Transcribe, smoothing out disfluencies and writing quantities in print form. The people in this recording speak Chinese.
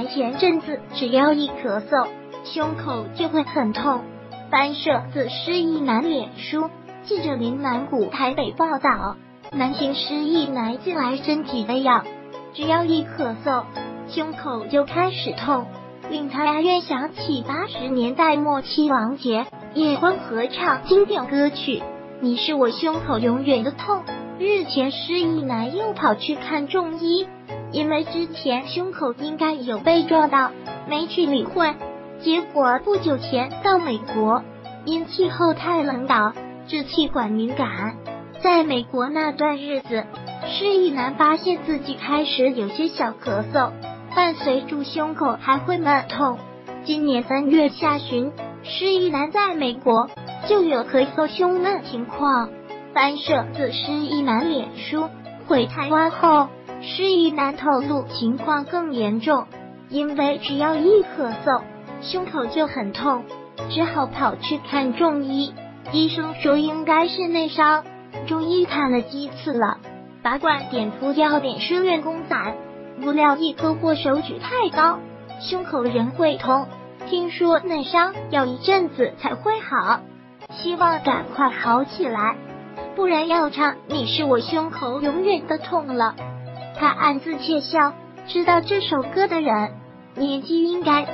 前阵子只要一咳嗽，胸口就会很痛。翻摄自失忆男脸书，记者林南谷台北报道，男性失忆男近来身体微恙，只要一咳嗽，胸口就开始痛，令他联想起80年代末期王杰叶欢合唱经典歌曲《你是我胸口永远的痛》。日前失忆男又跑去看中医，因为之前胸口应该有被撞到，没去理会，结果不久前到美国，因气候太冷导致气管敏感。在美国那段日子，失忆男发现自己开始有些小咳嗽，伴随住胸口还会闷痛。今年3月下旬，失忆男在美国就有咳嗽胸闷情况。翻摄自失忆男脸书，回台湾后，失忆男透露情况更严重，因为只要一咳嗽，胸口就很痛，只好跑去看中医。医生说应该是内伤，中医看了几次了，拔管点敷要点湿润宫散，不料一颗或手举太高，胸口仍会痛。听说内伤要一阵子才会好，希望赶快好起来，不然要唱你是我胸口永远的痛了。他暗自窃笑，知道这首歌的人年纪应该